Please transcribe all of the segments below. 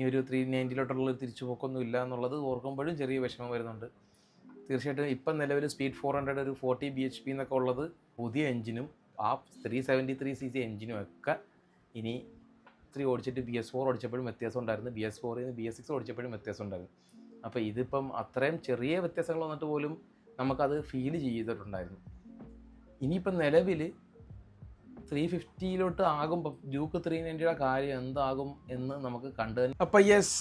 ഈ ഒരു 390 തിരിച്ചുപോക്കൊന്നും ഇല്ല എന്നുള്ളത് ഓർക്കുമ്പോഴും ചെറിയ വിഷമം വരുന്നുണ്ട്. തീർച്ചയായിട്ടും ഇപ്പം നിലവിൽ സ്പീഡ് 400 ഒരു 40 bhp എന്നൊക്കെ ഉള്ളത് പുതിയ എഞ്ചിനും ആ 373cc എഞ്ചിനും ഒക്കെ ഇനി ഓടിച്ചിട്ട് BS4 ഓടിച്ചപ്പോഴും വ്യത്യാസം ഉണ്ടായിരുന്നു, BS4 BS6 ഓടിച്ചപ്പോഴും വ്യത്യാസം ഉണ്ടായിരുന്നു. അപ്പോൾ ഇതിപ്പം അത്രയും ചെറിയ വ്യത്യാസങ്ങൾ വന്നിട്ട് പോലും നമുക്കത് ഫീൽ ചെയ്തിട്ടുണ്ടായിരുന്നു. ഇനിയിപ്പം നിലവിൽ 350 ആകുമ്പോൾ ഡ്യൂക്ക് 390 കാര്യം എന്താകും എന്ന് നമുക്ക് കണ്ടു. അപ്പോൾ yes,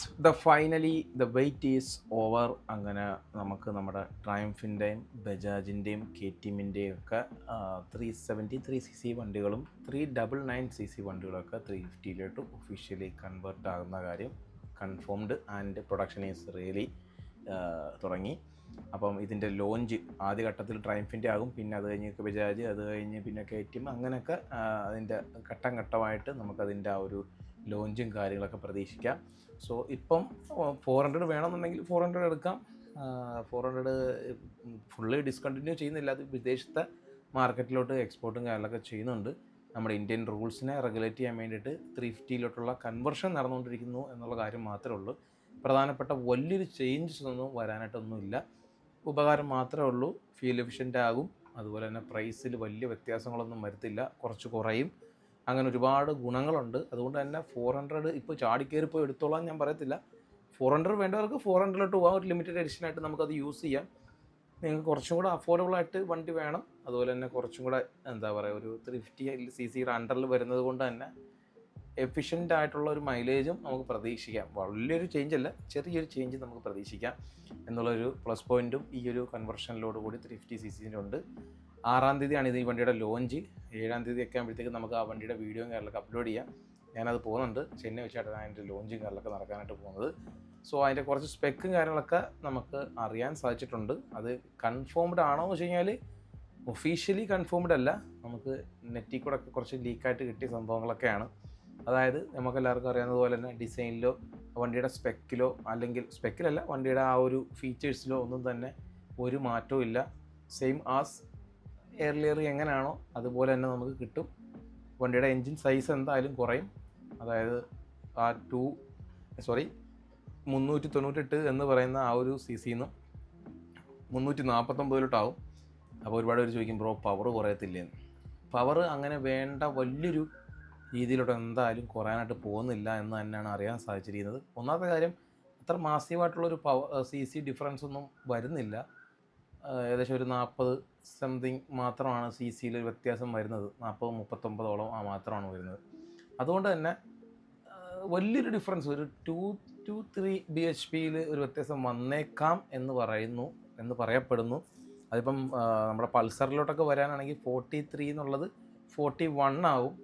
finally the wait is over. അങ്ങനെ നമുക്ക് നമ്മുടെ ട്രയംഫിൻ്റെയും ബജാജിൻ്റെയും KTMൻ്റെയും ഒക്കെ 373cc വണ്ടികളും 399cc വണ്ടികളൊക്കെ 350 ഒഫീഷ്യലി കൺവേർട്ട് ആകുന്ന കാര്യം confirmed and production is really തുടങ്ങി. അപ്പം ഇതിൻ്റെ ലോഞ്ച് ആദ്യഘട്ടത്തിൽ ട്രയംഫിൻ്റെ ആകും, പിന്നെ അത് കഴിഞ്ഞ് ബജാജ്, അത് കഴിഞ്ഞ് പിന്നെ KTM, അങ്ങനെയൊക്കെ അതിൻ്റെ ഘട്ടം ഘട്ടമായിട്ട് നമുക്കതിൻ്റെ ആ ഒരു ലോഞ്ചും കാര്യങ്ങളൊക്കെ പ്രതീക്ഷിക്കാം. സോ ഇപ്പം 400 വേണമെന്നുണ്ടെങ്കിൽ 400 എടുക്കാം. 400 ഫുള്ളി ഡിസ്കണ്ടിന്യൂ ചെയ്യുന്നില്ല, അത് വിദേശത്തെ മാർക്കറ്റിലോട്ട് എക്സ്പോർട്ടും കാര്യങ്ങളൊക്കെ ചെയ്യുന്നുണ്ട്. നമ്മുടെ ഇന്ത്യൻ റൂൾസിനെ റെഗുലേറ്റ് ചെയ്യാൻ വേണ്ടിയിട്ട് 350 കൺവേർഷൻ നടന്നുകൊണ്ടിരിക്കുന്നു എന്നുള്ള കാര്യം മാത്രമേ ഉള്ളൂ. പ്രധാനപ്പെട്ട വലിയൊരു ചേഞ്ചസ് ഒന്നും വരാനായിട്ടൊന്നുമില്ല. ഉപകാരം മാത്രമേ ഉള്ളൂ. ഫ്യൂൽ എഫിഷ്യൻ്റ് ആകും, അതുപോലെ തന്നെ പ്രൈസിൽ വലിയ വ്യത്യാസങ്ങളൊന്നും വരുത്തില്ല, കുറച്ച് കുറയും, അങ്ങനെ ഒരുപാട് ഗുണങ്ങളുണ്ട്. അതുകൊണ്ട് തന്നെ 400 ഇപ്പോൾ ചാടിക്കയറിപ്പോൾ എടുത്തോളാം ഞാൻ പറയത്തില്ല. 400 വേണ്ടവർക്ക് 400 പോകാം. ഒരു ലിമിറ്റഡ് എഡിഷനായിട്ട് നമുക്കത് യൂസ് ചെയ്യാം. നിങ്ങൾക്ക് കുറച്ചും കൂടെ അഫോർഡബിളായിട്ട് വണ്ടി വേണം, അതുപോലെ തന്നെ കുറച്ചും കൂടെ എന്താ പറയുക, ഒരു 350cc അണ്ടറിൽ വരുന്നത് കൊണ്ട് തന്നെ എഫിഷ്യൻ്റ് ആയിട്ടുള്ള ഒരു മൈലേജും നമുക്ക് പ്രതീക്ഷിക്കാം. വലിയൊരു ചേഞ്ച് അല്ല, ചെറിയൊരു ചേഞ്ച് നമുക്ക് പ്രതീക്ഷിക്കാം എന്നുള്ളൊരു പ്ലസ് പോയിൻറ്റും ഈ ഒരു കൺവെർഷനിലോട് കൂടി 350cc ഉണ്ട്. 6-ാം തീയതിയാണ് ഇത് ഈ വണ്ടിയുടെ ലോഞ്ച്. 7-ാം തീയതി ഒക്കെ ആകുമ്പോഴത്തേക്ക് നമുക്ക് ആ വണ്ടിയുടെ വീഡിയോയും കാര്യങ്ങളൊക്കെ അപ്ലോഡ് ചെയ്യാം. ഞാനത് പോകുന്നുണ്ട്, ചെന്നൈ വെച്ചായിട്ടാണ് അതിൻ്റെ ലോഞ്ചും കാര്യങ്ങളൊക്കെ നടക്കാനായിട്ട് പോകുന്നത്. സോ അതിൻ്റെ കുറച്ച് സ്പെക്കും കാര്യങ്ങളൊക്കെ നമുക്ക് അറിയാൻ സാധിച്ചിട്ടുണ്ട്. അത് കൺഫേംഡ് ആണോ എന്ന് വെച്ച് കഴിഞ്ഞാൽ ഒഫീഷ്യലി കൺഫേംഡ് അല്ല, നമുക്ക് നെറ്റിൽ കൂടെ ഒക്കെ കുറച്ച് ലീക്കായിട്ട് കിട്ടിയ സംഭവങ്ങളൊക്കെയാണ്. അതായത് നമുക്കെല്ലാവർക്കും അറിയാവുന്നതുപോലെ തന്നെ ഡിസൈനിലോ വണ്ടിയുടെ സ്പെക്കിലോ, അല്ലെങ്കിൽ സ്പെക്കിലല്ല, വണ്ടിയുടെ ആ ഒരു ഫീച്ചേഴ്സിലോ ഒന്നും തന്നെ ഒരു മാറ്റവും ഇല്ല. സെയിം ആസ് എയർലിയർ എങ്ങനെയാണോ അതുപോലെ തന്നെ നമുക്ക് കിട്ടും. വണ്ടിയുടെ എൻജിൻ സൈസ് എന്തായാലും കുറയും. അതായത് ആ 398 എന്ന് പറയുന്ന ആ ഒരു CCന്ന് 349 അപ്പോൾ ഒരുപാട് പേര് ചോദിക്കും, ബ്രോ പവർ കുറയത്തില്ലേന്ന്. പവർ അങ്ങനെ വേണ്ട വലിയൊരു രീതിയിലോട്ട് എന്തായാലും കുറയാനായിട്ട് പോകുന്നില്ല എന്ന് തന്നെയാണ് അറിയാൻ സാധിച്ചിരിക്കുന്നത്. ഒന്നാമത്തെ കാര്യം, അത്ര മാസീവായിട്ടുള്ളൊരു CC ഡിഫറൻസ് ഒന്നും വരുന്നില്ല. ഏകദേശം ഒരു 40 സംതിങ് മാത്രമാണ് CCയിൽ വ്യത്യാസം വരുന്നത്. 40-39 മാത്രമാണ് വരുന്നത്. അതുകൊണ്ട് തന്നെ വലിയൊരു ഡിഫറൻസ്, ഒരു 2-3 bhpയിൽ ഒരു വ്യത്യാസം വന്നേക്കാം എന്ന് പറയപ്പെടുന്നു. അതിപ്പം നമ്മുടെ പൾസറിലോട്ടൊക്കെ വരാനാണെങ്കിൽ 43 എന്നുള്ളത് 41 ആവും.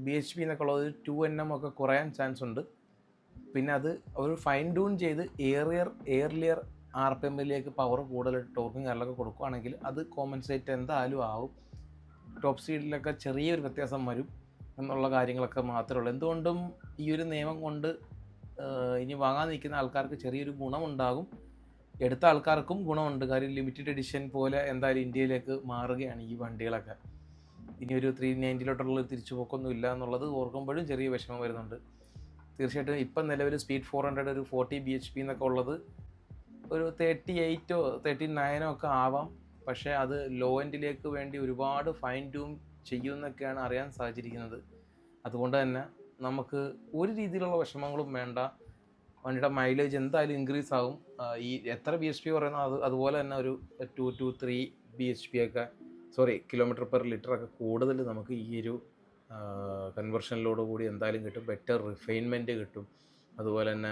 BHP എന്നൊക്കെ ഉള്ളത് 2 ഒക്കെ കുറയാൻ ചാൻസ് ഉണ്ട്. പിന്നെ അത് ഒരു ഫൈൻ ട്യൂൺ ചെയ്ത് എയർലിയർ RPMലേക്ക് പവർ കൂടുതൽ ടോർക്കും കാര്യങ്ങളൊക്കെ കൊടുക്കുകയാണെങ്കിൽ അത് കോമ്പൻസേറ്റ് എന്തായാലും ആവും. ടോപ്പ് സ്പീഡിലൊക്കെ ചെറിയൊരു വ്യത്യാസം വരും എന്നുള്ള കാര്യങ്ങളൊക്കെ മാത്രമേ ഉള്ളൂ. എന്തുകൊണ്ടും ഈ ഒരു നിയമം കൊണ്ട് ഇനി വാങ്ങാൻ നിൽക്കുന്ന ആൾക്കാർക്ക് ചെറിയൊരു ഗുണമുണ്ടാകും, എടുത്ത ആൾക്കാർക്കും ഗുണമുണ്ട്. കാര്യം ലിമിറ്റഡ് എഡിഷൻ പോലെ എന്തായാലും ഇന്ത്യയിലേക്ക് മാറുകയാണ് ഈ വണ്ടികളൊക്കെ. ഇനി ഒരു 390 തിരിച്ചുപോക്കൊന്നും ഇല്ല എന്നുള്ളത് ഓർക്കുമ്പോഴും ചെറിയ വിഷമം വരുന്നുണ്ട്. തീർച്ചയായിട്ടും ഇപ്പം നിലവിൽ സ്പീഡ് 400 ഒരു 40 bhp എന്നൊക്കെ ഉള്ളത് ഒരു 38 39 ഒക്കെ ആവാം. പക്ഷേ അത് ലോ എൻഡിലേക്ക് വേണ്ടി ഒരുപാട് ഫൈൻ ട്യൂൺ ചെയ്യുമെന്നൊക്കെയാണ് അറിയാൻ സാധിച്ചിരിക്കുന്നത്. അതുകൊണ്ട് തന്നെ നമുക്ക് ഒരു രീതിയിലുള്ള വിഷമങ്ങളും വേണ്ട. വണ്ടിയുടെ മൈലേജ് എന്തായാലും ഇൻക്രീസ് ആകും. ഈ എത്ര BHP പറയുന്നത് അതുപോലെ തന്നെ ഒരു 2-3 BHP ഒക്കെ കിലോമീറ്റർ പെർ ലിറ്റർ ഒക്കെ കൂടുതൽ നമുക്ക് ഈ ഒരു കൺവെർഷനിലോട് കൂടി എന്തായാലും കിട്ടും. ബെറ്റർ റിഫൈൻമെൻറ്റ് കിട്ടും. അതുപോലെ തന്നെ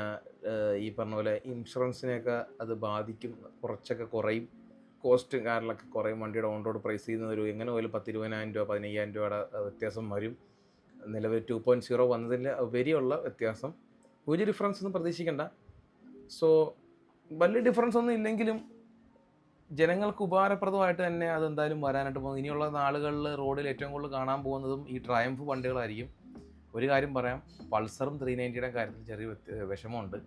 ഈ പറഞ്ഞ പോലെ ഇൻഷുറൻസിനെയൊക്കെ അത് ബാധിക്കും, കുറച്ചൊക്കെ കുറയും, കോസ്റ്റ് കാര്യങ്ങളൊക്കെ കുറയും. വണ്ടിയുടെ ഓൺ റോഡ് പ്രൈസ് ചെയ്യുന്ന ഒരു എങ്ങനെ പോലും 10,000-20,000 രൂപ 15,000 രൂപയുടെ വ്യത്യാസം വരും. നിലവിൽ 2.0 വന്നതിൽ വരെയുള്ള വ്യത്യാസം. ഒരു ഡിഫറൻസ് ഒന്നും പ്രതീക്ഷിക്കേണ്ട. സോ വലിയ ഡിഫറൻസ് ഒന്നും ഇല്ലെങ്കിലും ജനങ്ങൾക്ക് ഉപകാരപ്രദമായിട്ട് തന്നെ അതെന്തായാലും വരാനായിട്ട് പോകും. ഇനിയുള്ള നാളുകളിൽ റോഡിൽ ഏറ്റവും കൂടുതൽ കാണാൻ പോകുന്നതും ഈ ട്രയംഫ് വണ്ടികളായിരിക്കും. ഒരു കാര്യം പറയാം, പൾസറും 390 കാര്യത്തിൽ ചെറിയ വിഷമമുണ്ട്.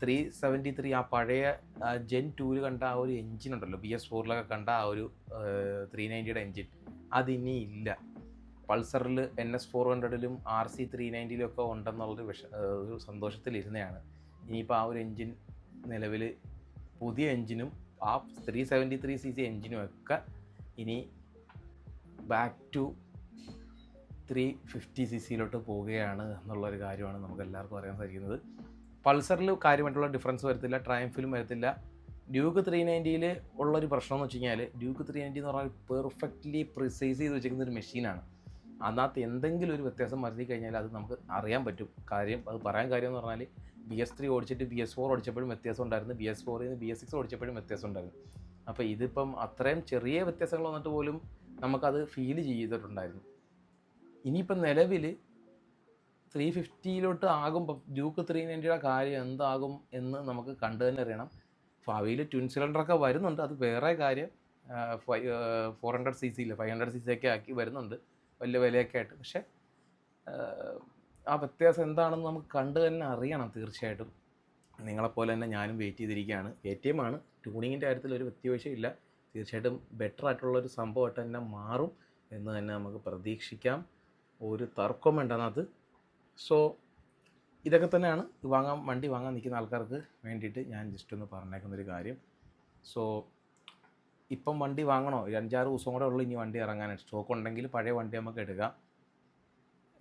373 ആ പഴയ Gen 2 കണ്ട ആ ഒരു എൻജിൻ ഉണ്ടല്ലോ, BS4 കണ്ട ആ ഒരു 390 എൻജിൻ അതിനി ഇല്ല. പൾസറിൽ NS400-ലും RC390-ലും ഒക്കെ ഉണ്ടെന്നുള്ളൊരു ഒരു സന്തോഷത്തിലിരുന്നതാണ്. ഇനിയിപ്പോൾ ആ ഒരു എൻജിൻ നിലവിൽ പുതിയ എൻജിനും ആ 373cc എൻജിനും ഒക്കെ ഇനി ബാക്ക് ടു 350cc പോവുകയാണ് എന്നുള്ളൊരു കാര്യമാണ് നമുക്ക് എല്ലാവർക്കും അറിയാൻ സാധിക്കുന്നത്. പൾസറിൽ കാര്യമായിട്ടുള്ള ഡിഫറൻസ് വരത്തില്ല, ട്രയംഫിലും വരത്തില്ല. ഡ്യൂക്ക് 390-ൽ ഉള്ളൊരു പ്രശ്നം എന്ന് വെച്ച് കഴിഞ്ഞാൽ ഡ്യൂക്ക് 390 എന്ന് പറഞ്ഞാൽ പെർഫെക്റ്റ്ലി പ്രിസൈസ് ചെയ്ത് വെച്ചിരിക്കുന്ന ഒരു മെഷീനാണ്. അതിനകത്ത് എന്തെങ്കിലും ഒരു വ്യത്യാസം വരുത്തി കഴിഞ്ഞാൽ അത് നമുക്ക് അറിയാൻ പറ്റും. അത് പറയാൻ കാര്യം എന്ന് പറഞ്ഞാൽ BS3 ഓടിച്ചിട്ട് BS4 ഓടിച്ചപ്പോഴും വ്യത്യാസം ഉണ്ടായിരുന്നു, BS4-ൽ നിന്ന് BS6 ഓടിച്ചപ്പോഴും വ്യത്സം ഉണ്ടായിരുന്നു. അപ്പോൾ ഇതിപ്പം അത്രയും ചെറിയ വ്യത്യാസങ്ങൾ വന്നിട്ട് പോലും നമുക്കത് ഫീൽ ചെയ്തിട്ടുണ്ടായിരുന്നു. ഇനിയിപ്പം നിലവിൽ 350 ആകുമ്പോൾ ഡ്യൂക്ക് 390-യുടെ കാര്യം എന്താകും എന്ന് നമുക്ക് കണ്ടു തന്നെ അറിയണം. ഭാവിയിൽ ട്വിൻ സിലിണ്ടറൊക്കെ വരുന്നുണ്ട്, അത് വേറെ കാര്യം. 400cc 500cc ഒക്കെ ആക്കി വരുന്നുണ്ട് വലിയ വിലയൊക്കെ ആയിട്ട്. പക്ഷേ ആ വ്യത്യാസം എന്താണെന്ന് നമുക്ക് കണ്ടു തന്നെ അറിയണം തീർച്ചയായിട്ടും. നിങ്ങളെപ്പോലെ തന്നെ ഞാനും വെയിറ്റ് ചെയ്തിരിക്കുകയാണ്. KTM ആണ്, ട്യൂണിങ്ങിൻ്റെ കാര്യത്തിൽ ഒരു വ്യത്യാസമില്ല. തീർച്ചയായിട്ടും ബെറ്റർ ആയിട്ടുള്ളൊരു സംഭവമായിട്ട് തന്നെ മാറും എന്ന് തന്നെ നമുക്ക് പ്രതീക്ഷിക്കാം. ഒരു തർക്കം വേണ്ടതിനകത്ത്. സോ ഇതൊക്കെ തന്നെയാണ് വണ്ടി വാങ്ങാൻ നിൽക്കുന്ന ആൾക്കാർക്ക് വേണ്ടിയിട്ട് ഞാൻ ജസ്റ്റ് ഒന്ന് പറഞ്ഞേക്കുന്നൊരു കാര്യം. സോ ഇപ്പം വണ്ടി വാങ്ങണോ? 5-6 ദിവസം കൂടെ ഉള്ളൂ ഇനി വണ്ടി ഇറങ്ങാനായിട്ട്. സ്റ്റോക്ക് ഉണ്ടെങ്കിൽ പഴയ വണ്ടി നമുക്ക്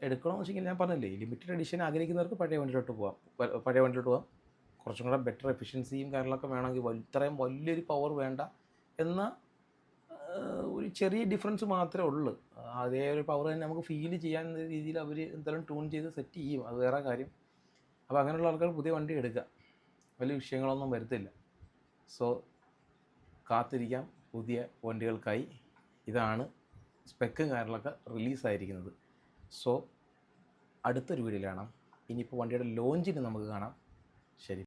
എടുക്കണമെന്ന് വെച്ചെങ്കിൽ ഞാൻ പറഞ്ഞില്ലേ, ലിമിറ്റഡ് എഡിഷൻ ആഗ്രഹിക്കുന്നവർക്ക് പഴയ വണ്ടിയിലോട്ട് പോകാം. കുറച്ചും കൂടെ ബെറ്റർ എഫിഷ്യൻസിയും കാര്യങ്ങളൊക്കെ വേണമെങ്കിൽ ഇത്രയും വലിയൊരു പവർ വേണ്ട എന്ന ഒരു ചെറിയ ഡിഫറൻസ് മാത്രമേ ഉള്ളൂ. അതേ ഒരു പവർ തന്നെ നമുക്ക് ഫീൽ ചെയ്യാൻ രീതിയിൽ അവർ എന്തായാലും ട്യൂൺ ചെയ്ത് സെറ്റ് ചെയ്യും, അത് വേറെ കാര്യം. അപ്പോൾ അങ്ങനെയുള്ള ആൾക്കാർ പുതിയ വണ്ടി എടുക്കുക, വലിയ വിഷയങ്ങളൊന്നും വരുത്തില്ല. സോ കാത്തിരിക്കാം പുതിയ വണ്ടികൾക്കായി. ഇതാണ് സ്പെക്കും കാര്യങ്ങളൊക്കെ റിലീസായിരിക്കുന്നത്. സോ അടുത്തൊരു വീഡിയോയിൽ കാണാം. ഇനിയിപ്പോൾ വണ്ടിയുടെ ലോഞ്ചിന് നമുക്ക് കാണാം. ശരി.